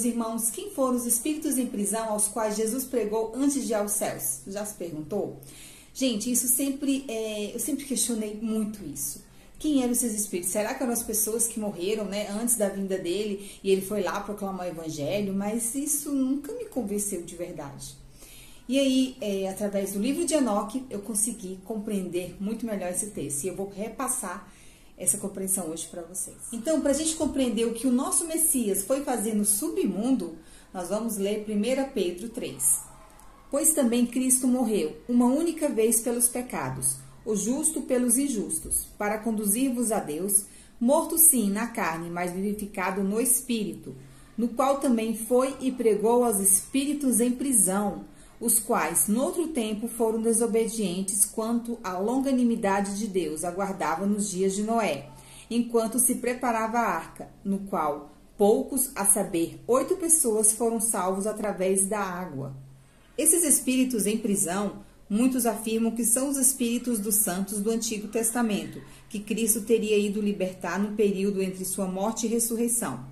irmãos, quem foram os espíritos em prisão aos quais Jesus pregou antes de ir aos céus? Já se perguntou? Gente, isso sempre, eu sempre questionei muito isso. Quem eram esses espíritos? Será que eram as pessoas que morreram, né, antes da vinda dele e ele foi lá proclamar o evangelho? Mas isso nunca me convenceu de verdade. E aí, através do livro de Enoque, eu consegui compreender muito melhor esse texto. E eu vou repassar essa compreensão hoje para vocês. Então, para a gente compreender o que o nosso Messias foi fazer no submundo, nós vamos ler 1 Pedro 3. Pois também Cristo morreu uma única vez pelos pecados, o justo pelos injustos, para conduzir-vos a Deus, morto sim na carne, mas vivificado no Espírito, no qual também foi e pregou aos espíritos em prisão, os quais, noutro tempo, foram desobedientes quanto à longanimidade de Deus, aguardavam nos dias de Noé, enquanto se preparava a arca, no qual poucos, a saber, 8 pessoas, foram salvos através da água. Esses espíritos em prisão, muitos afirmam que são os espíritos dos santos do Antigo Testamento, que Cristo teria ido libertar no período entre sua morte e ressurreição.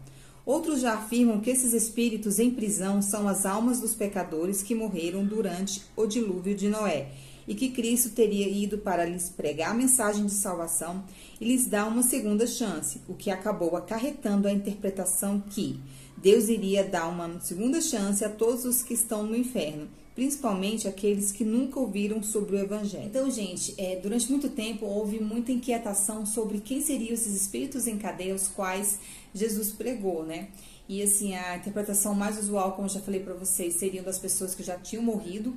Outros já afirmam que esses espíritos em prisão são as almas dos pecadores que morreram durante o dilúvio de Noé, e que Cristo teria ido para lhes pregar a mensagem de salvação e lhes dar uma segunda chance, o que acabou acarretando a interpretação que Deus iria dar uma segunda chance a todos os que estão no inferno, principalmente aqueles que nunca ouviram sobre o Evangelho. Então, gente, durante muito tempo houve muita inquietação sobre quem seriam esses espíritos em cadeia aos quais Jesus pregou, né? E assim, a interpretação mais usual, como eu já falei para vocês, seriam das pessoas que já tinham morrido,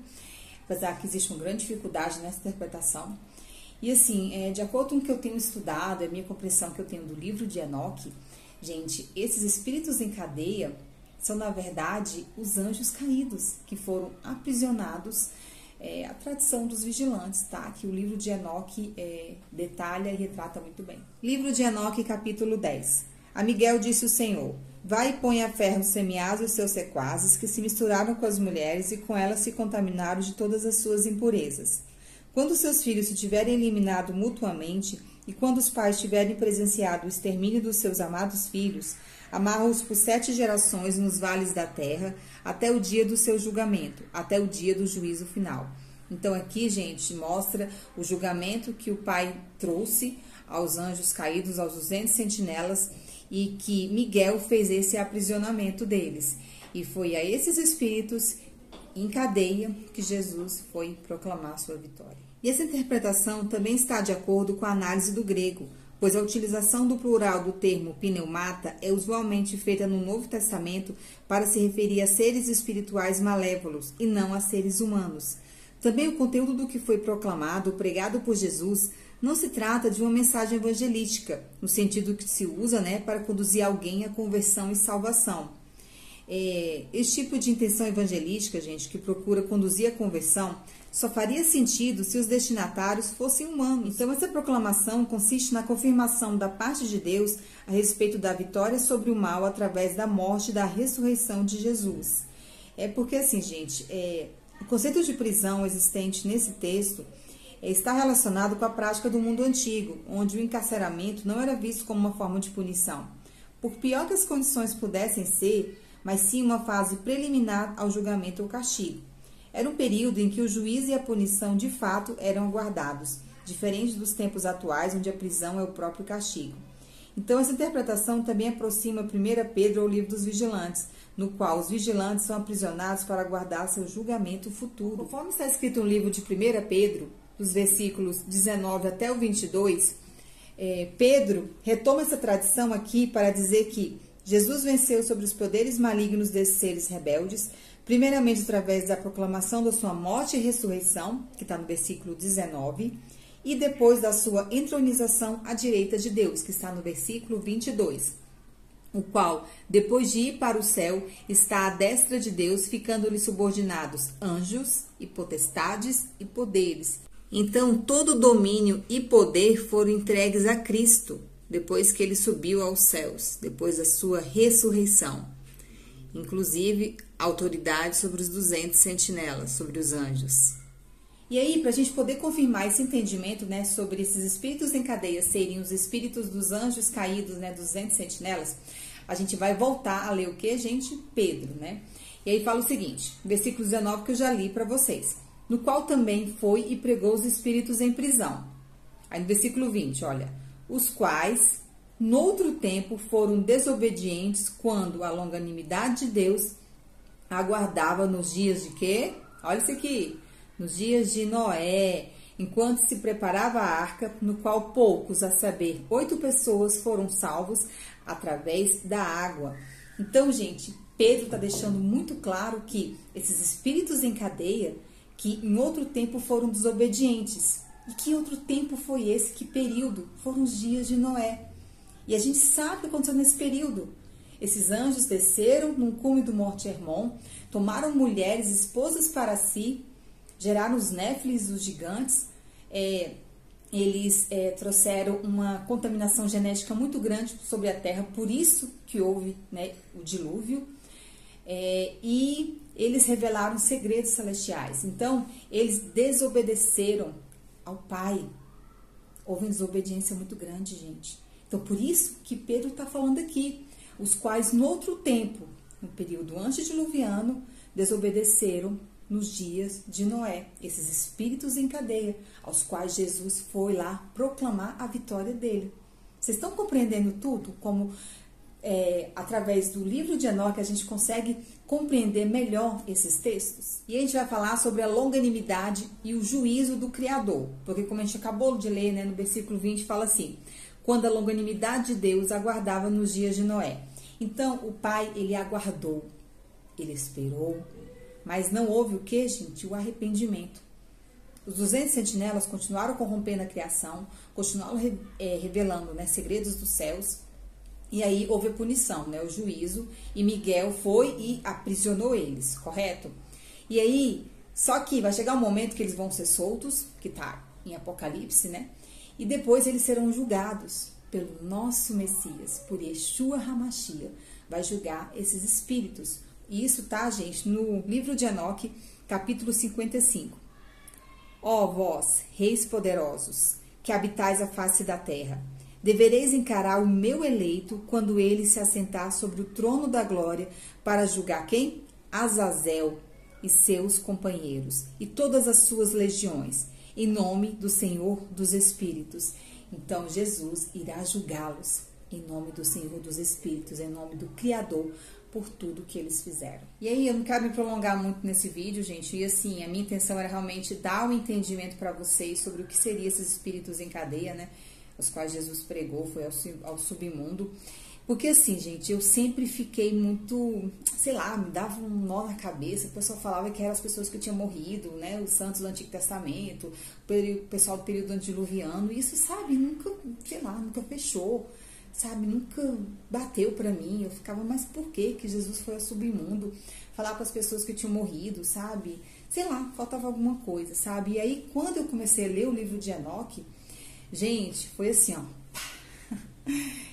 apesar que existe uma grande dificuldade nessa interpretação. E assim, de acordo com o que eu tenho estudado, a minha compreensão que eu tenho do livro de Enoque, gente, esses espíritos em cadeia são, na verdade, os anjos caídos, que foram aprisionados, a tradição dos vigilantes, tá? Que o livro de Enoque detalha e retrata muito bem. Livro de Enoque, capítulo 10. A Miguel disse o Senhor: vai e põe a ferro Semiás e os seus sequazes, que se misturaram com as mulheres e com elas se contaminaram de todas as suas impurezas. Quando seus filhos se tiverem eliminado mutuamente, e quando os pais tiverem presenciado o extermínio dos seus amados filhos, amarra-os por 7 gerações nos vales da terra, até o dia do seu julgamento, até o dia do juízo final. Então aqui, gente, mostra o julgamento que o Pai trouxe aos anjos caídos, aos 200 sentinelas, e que Miguel fez esse aprisionamento deles. E foi a esses espíritos em cadeia que Jesus foi proclamar sua vitória. E essa interpretação também está de acordo com a análise do grego, pois a utilização do plural do termo pneumata é usualmente feita no Novo Testamento para se referir a seres espirituais malévolos e não a seres humanos. Também o conteúdo do que foi proclamado, pregado por Jesus, não se trata de uma mensagem evangelística, no sentido que se usa, né, para conduzir alguém à conversão e salvação. Esse tipo de intenção evangelística, gente, que procura conduzir a conversão, só faria sentido se os destinatários fossem humanos. Então, essa proclamação consiste na confirmação da parte de Deus a respeito da vitória sobre o mal através da morte e da ressurreição de Jesus. Porque assim, gente, o conceito de prisão existente nesse texto está relacionado com a prática do mundo antigo, onde o encarceramento não era visto como uma forma de punição. Por pior que as condições pudessem ser, mas sim uma fase preliminar ao julgamento ou castigo. Era um período em que o juízo e a punição de fato eram aguardados, diferente dos tempos atuais, onde a prisão é o próprio castigo. Então, essa interpretação também aproxima 1 Pedro ao livro dos vigilantes, no qual os vigilantes são aprisionados para aguardar seu julgamento futuro. Conforme está escrito no livro de 1 Pedro, dos versículos 19 até o 22, Pedro retoma essa tradição aqui para dizer que Jesus venceu sobre os poderes malignos desses seres rebeldes, primeiramente através da proclamação da sua morte e ressurreição, que está no versículo 19, e depois da sua entronização à direita de Deus, que está no versículo 22, o qual, depois de ir para o céu, está à destra de Deus, ficando-lhe subordinados anjos e potestades e poderes. Então, todo domínio e poder foram entregues a Cristo, depois que ele subiu aos céus, depois da sua ressurreição. Inclusive, autoridade sobre os 200 sentinelas, sobre os anjos. E aí, para a gente poder confirmar esse entendimento, né, sobre esses espíritos em cadeia serem os espíritos dos anjos caídos, né, dos 200 sentinelas, a gente vai voltar a ler o que, gente? Pedro, né? E aí fala o seguinte, versículo 19 que eu já li para vocês. No qual também foi e pregou os espíritos em prisão. Aí no versículo 20, olha. Os quais, noutro tempo, foram desobedientes quando a longanimidade de Deus aguardava nos dias de quê? Olha isso aqui. Nos dias de Noé, enquanto se preparava a arca, no qual poucos, a saber, 8 pessoas foram salvos através da água. Então, gente, Pedro está deixando muito claro que esses espíritos em cadeia, que em outro tempo foram desobedientes. E que outro tempo foi esse? Que período? Foram os dias de Noé. E a gente sabe o que aconteceu nesse período. Esses anjos desceram num cume do Monte Hermon, tomaram mulheres, esposas para si, geraram os néfilis, os gigantes. Eles trouxeram uma contaminação genética muito grande sobre a terra, por isso que houve, né, o dilúvio. E eles revelaram segredos celestiais. Então, eles desobedeceram ao Pai. Houve uma desobediência muito grande, gente. Então, por isso que Pedro está falando aqui. Os quais, no outro tempo, no período antediluviano, desobedeceram nos dias de Noé. Esses espíritos em cadeia, aos quais Jesus foi lá proclamar a vitória dele. Vocês estão compreendendo tudo? Como, através do livro de Enoque, a gente consegue compreender melhor esses textos? E a gente vai falar sobre a longanimidade e o juízo do Criador. Porque, como a gente acabou de ler, né, no versículo 20, fala assim: quando a longanimidade de Deus aguardava nos dias de Noé. Então, o Pai, ele aguardou, ele esperou, mas não houve o que, gente? O arrependimento. Os 200 sentinelas continuaram corrompendo a criação, continuaram revelando, né, segredos dos céus, e aí houve a punição, né, o juízo, e Miguel foi e aprisionou eles, correto? E aí, só que vai chegar um momento que eles vão ser soltos, que está em Apocalipse, né? E depois eles serão julgados pelo nosso Messias, por Yeshua HaMashiach, vai julgar esses espíritos. E isso tá, gente, no livro de Enoque, capítulo 55. Ó vós, reis poderosos, que habitais a face da terra, devereis encarar o meu eleito quando ele se assentar sobre o trono da glória para julgar quem? Azazel e seus companheiros e todas as suas legiões, em nome do Senhor dos Espíritos. Então, Jesus irá julgá-los em nome do Senhor dos Espíritos, em nome do Criador, por tudo que eles fizeram. E aí, eu não quero me prolongar muito nesse vídeo, gente, e assim, a minha intenção era realmente dar um entendimento para vocês sobre o que seriam esses espíritos em cadeia, né, os quais Jesus pregou, foi ao submundo. Porque assim, gente, eu sempre fiquei muito, sei lá, me dava um nó na cabeça. O pessoal falava que eram as pessoas que tinham morrido, né? Os santos do Antigo Testamento, o pessoal do período antediluviano. E isso, sabe, nunca, sei lá, nunca fechou, sabe? Nunca bateu pra mim. Eu ficava, mas por que Jesus foi ao submundo? Falar com as pessoas que tinham morrido, sabe? Sei lá, faltava alguma coisa, sabe? E aí, quando eu comecei a ler o livro de Enoque, gente, foi assim, ó.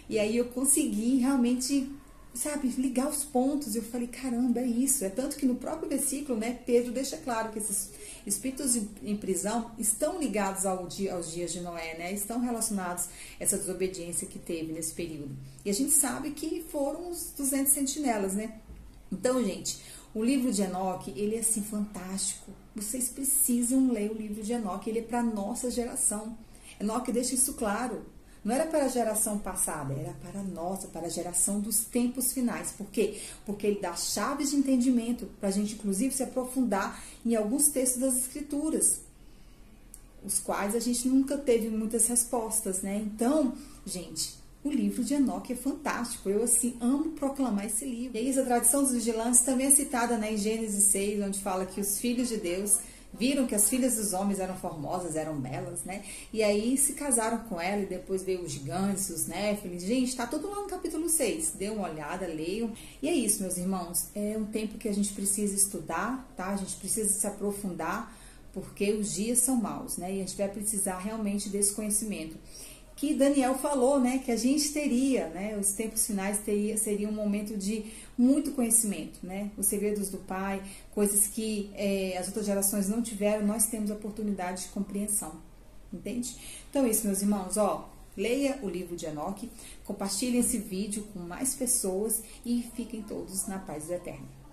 E aí eu consegui realmente, sabe, ligar os pontos. Eu falei, caramba, é isso. É tanto que no próprio versículo, né, Pedro deixa claro que esses espíritos em prisão estão ligados aos dias de Noé, né? Estão relacionados a essa desobediência que teve nesse período. E a gente sabe que foram os 200 sentinelas, né? Então, gente, o livro de Enoque, ele é assim fantástico. Vocês precisam ler o livro de Enoque. Ele é para a nossa geração. Enoque deixa isso claro. Não era para a geração passada, era para a nossa, para a geração dos tempos finais. Por quê? Porque ele dá chaves de entendimento para a gente, inclusive, se aprofundar em alguns textos das Escrituras, os quais a gente nunca teve muitas respostas, né? Então, gente, o livro de Enoque é fantástico. Eu, assim, amo proclamar esse livro. E aí, a tradição dos vigilantes também é citada, né, em Gênesis 6, onde fala que os filhos de Deus viram que as filhas dos homens eram formosas, eram belas, né? E aí se casaram com ela e depois veio os gigantes, os néfilis. Gente, tá tudo lá no capítulo 6. Dê uma olhada, leiam. E é isso, meus irmãos. É um tempo que a gente precisa estudar, tá? A gente precisa se aprofundar, porque os dias são maus, né? E a gente vai precisar realmente desse conhecimento. Que Daniel falou, né? Que a gente teria, né? Os tempos finais seria um momento de muito conhecimento, né? Os segredos do Pai, coisas que as outras gerações não tiveram, nós temos a oportunidade de compreensão, entende? Então é isso, meus irmãos, ó, Leia o livro de Enoque, compartilhe esse vídeo com mais pessoas e fiquem todos na paz do Eterno.